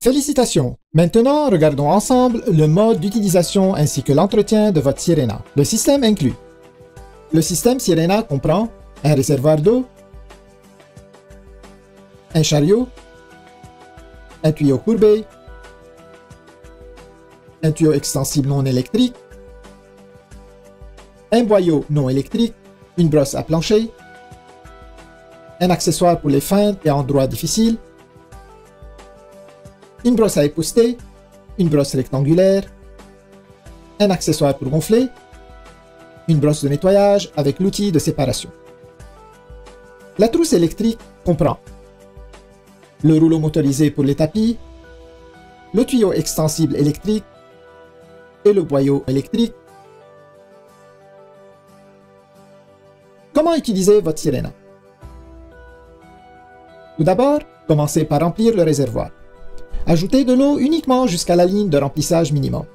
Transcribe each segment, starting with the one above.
Félicitations! Maintenant, regardons ensemble le mode d'utilisation ainsi que l'entretien de votre Sirena. Le système inclut. Le système Sirena comprend un réservoir d'eau, un chariot, un tuyau courbé, un tuyau extensible non électrique, un boyau non électrique, une brosse à plancher, un accessoire pour les feintes et endroits difficiles, une brosse à épousseter, une brosse rectangulaire, un accessoire pour gonfler, une brosse de nettoyage avec l'outil de séparation. La trousse électrique comprend le rouleau motorisé pour les tapis, le tuyau extensible électrique et le boyau électrique. Comment utiliser votre Sirena? Tout d'abord, commencez par remplir le réservoir. Ajoutez de l'eau uniquement jusqu'à la ligne de remplissage minimum.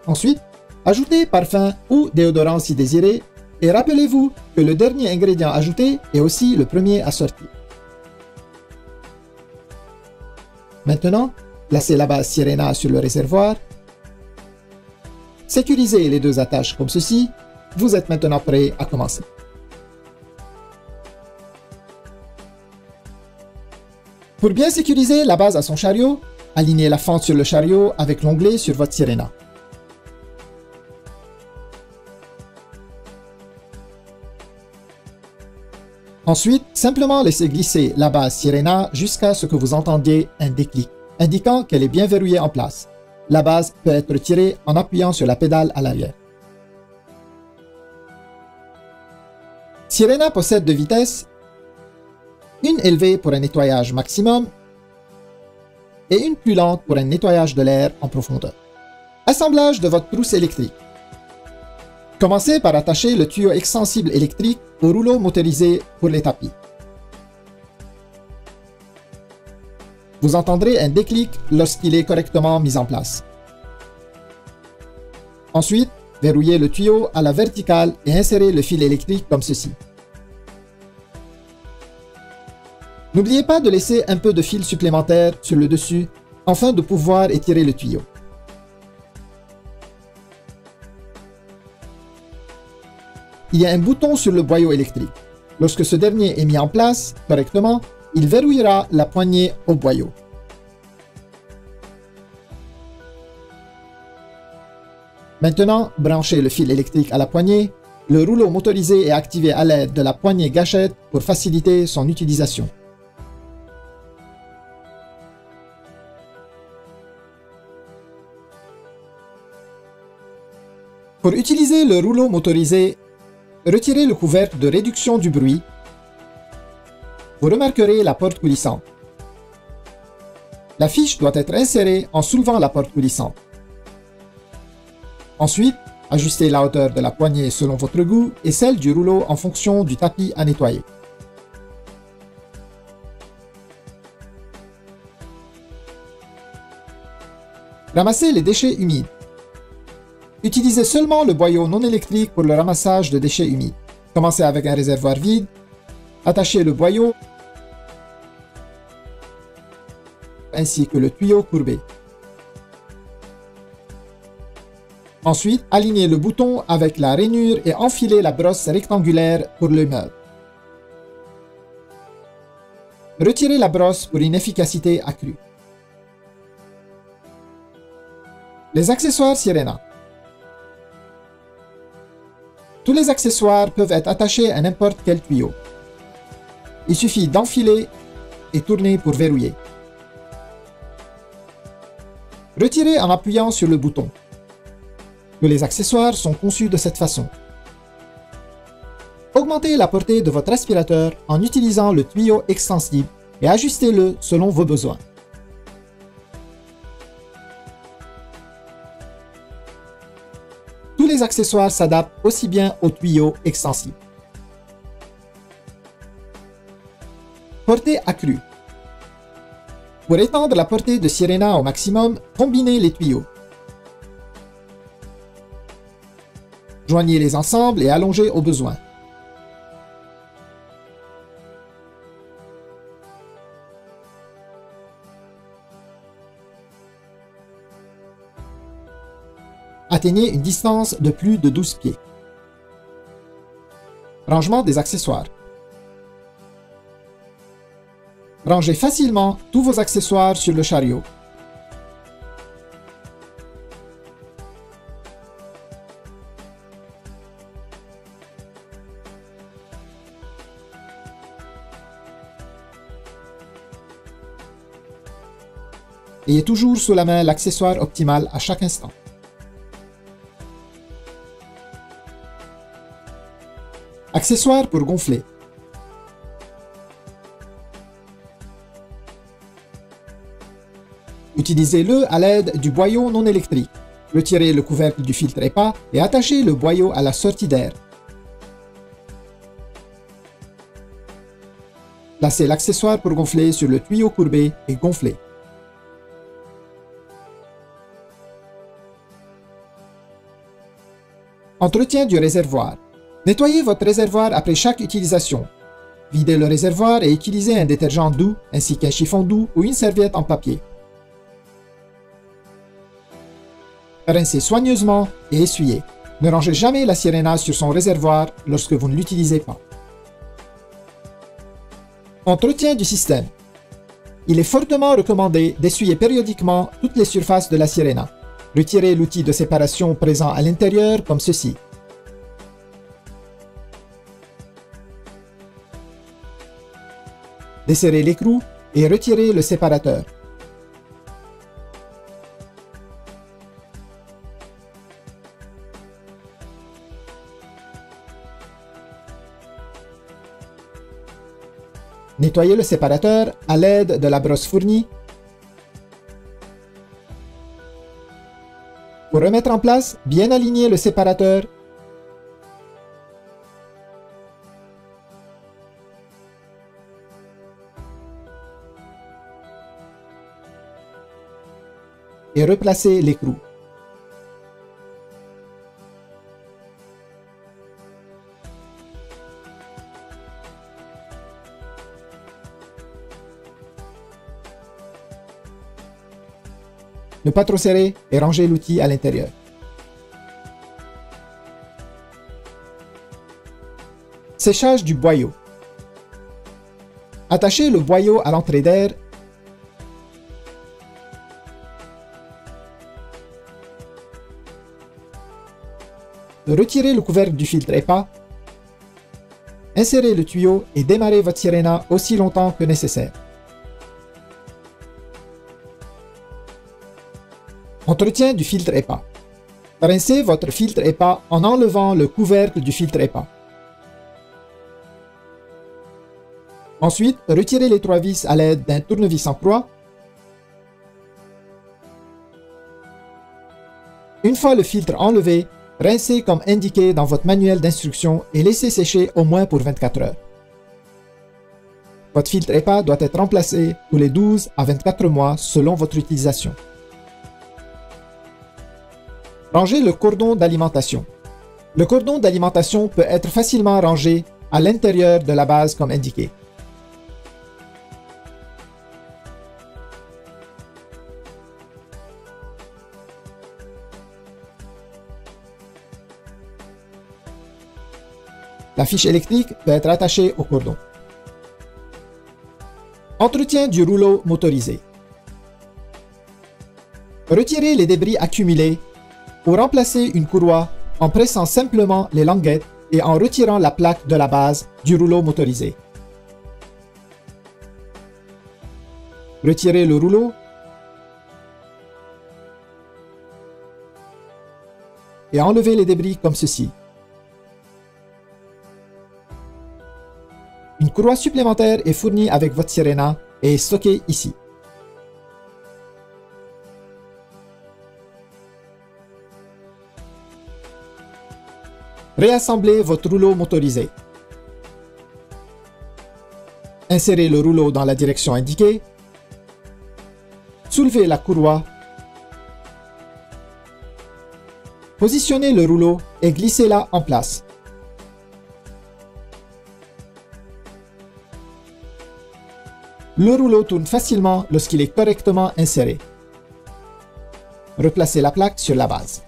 Ensuite, ajoutez parfum ou déodorant si désiré et rappelez-vous que le dernier ingrédient ajouté est aussi le premier à sortir. Maintenant, placez la base Sirena sur le réservoir. Sécurisez les deux attaches comme ceci. Vous êtes maintenant prêt à commencer. Pour bien sécuriser la base à son chariot, alignez la fente sur le chariot avec l'onglet sur votre Sirena. Ensuite, simplement laissez glisser la base Sirena jusqu'à ce que vous entendiez un déclic, indiquant qu'elle est bien verrouillée en place. La base peut être tirée en appuyant sur la pédale à l'arrière. Sirena possède deux vitesses, une élevée pour un nettoyage maximum et une plus lente pour un nettoyage de l'air en profondeur. Assemblage de votre trousse électrique. Commencez par attacher le tuyau extensible électrique au rouleau motorisé pour les tapis. Vous entendrez un déclic lorsqu'il est correctement mis en place. Ensuite, verrouillez le tuyau à la verticale et insérez le fil électrique comme ceci. N'oubliez pas de laisser un peu de fil supplémentaire sur le dessus afin de pouvoir étirer le tuyau. Il y a un bouton sur le boyau électrique. Lorsque ce dernier est mis en place correctement, il verrouillera la poignée au boyau. Maintenant, branchez le fil électrique à la poignée. Le rouleau motorisé est activé à l'aide de la poignée gâchette pour faciliter son utilisation. Pour utiliser le rouleau motorisé, retirez le couvercle de réduction du bruit. Vous remarquerez la porte coulissante. La fiche doit être insérée en soulevant la porte coulissante. Ensuite, ajustez la hauteur de la poignée selon votre goût et celle du rouleau en fonction du tapis à nettoyer. Ramassez les déchets humides. Utilisez seulement le boyau non électrique pour le ramassage de déchets humides. Commencez avec un réservoir vide. Attachez le boyau ainsi que le tuyau courbé. Ensuite, alignez le bouton avec la rainure et enfilez la brosse rectangulaire pour le meuble. Retirez la brosse pour une efficacité accrue. Les accessoires Sirena. Tous les accessoires peuvent être attachés à n'importe quel tuyau. Il suffit d'enfiler et tourner pour verrouiller. Retirez en appuyant sur le bouton. Tous les accessoires sont conçus de cette façon. Augmentez la portée de votre aspirateur en utilisant le tuyau extensible et ajustez-le selon vos besoins. Tous les accessoires s'adaptent aussi bien au tuyau extensible. Portée accrue. Pour étendre la portée de Sirena au maximum, combinez les tuyaux. Joignez-les ensemble et allongez au besoin. Atteignez une distance de plus de 12 pieds. Rangement des accessoires. Rangez facilement tous vos accessoires sur le chariot. Ayez toujours sous la main l'accessoire optimal à chaque instant. Accessoires pour gonfler. Utilisez-le à l'aide du boyau non électrique. Retirez le couvercle du filtre EPA et attachez le boyau à la sortie d'air. Placez l'accessoire pour gonfler sur le tuyau courbé et gonflez. Entretien du réservoir. Nettoyez votre réservoir après chaque utilisation. Videz le réservoir et utilisez un détergent doux ainsi qu'un chiffon doux ou une serviette en papier. Rincez soigneusement et essuyez. Ne rangez jamais la Sirena sur son réservoir lorsque vous ne l'utilisez pas. Entretien du système. Il est fortement recommandé d'essuyer périodiquement toutes les surfaces de la Sirena. Retirez l'outil de séparation présent à l'intérieur comme ceci. Desserrez l'écrou et retirez le séparateur. Nettoyez le séparateur à l'aide de la brosse fournie. Pour remettre en place, bien aligner le séparateur. Et replacer l'écrou. Ne pas trop serrer et ranger l'outil à l'intérieur. Séchage du boyau. Attachez le boyau à l'entrée d'air. Retirez le couvercle du filtre EPA. Insérez le tuyau et démarrez votre Sirena aussi longtemps que nécessaire. Entretien du filtre EPA. Rincez votre filtre EPA en enlevant le couvercle du filtre EPA. Ensuite, retirez les 3 vis à l'aide d'un tournevis en croix. Une fois le filtre enlevé, rincez comme indiqué dans votre manuel d'instruction et laissez sécher au moins pour 24 heures. Votre filtre EPA doit être remplacé tous les 12 à 24 mois selon votre utilisation. Rangez le cordon d'alimentation. Le cordon d'alimentation peut être facilement rangé à l'intérieur de la base comme indiqué. La fiche électrique peut être attachée au cordon. Entretien du rouleau motorisé. Retirez les débris accumulés ou remplacez une courroie en pressant simplement les languettes et en retirant la plaque de la base du rouleau motorisé. Retirez le rouleau et enlevez les débris comme ceci. Une courroie supplémentaire est fournie avec votre Sirena et est stockée ici. Réassemblez votre rouleau motorisé. Insérez le rouleau dans la direction indiquée. Soulevez la courroie. Positionnez le rouleau et glissez-la en place. Le rouleau tourne facilement lorsqu'il est correctement inséré. Replacez la plaque sur la base.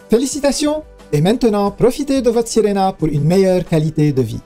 Félicitations! Et maintenant, profitez de votre Sirena pour une meilleure qualité de vie.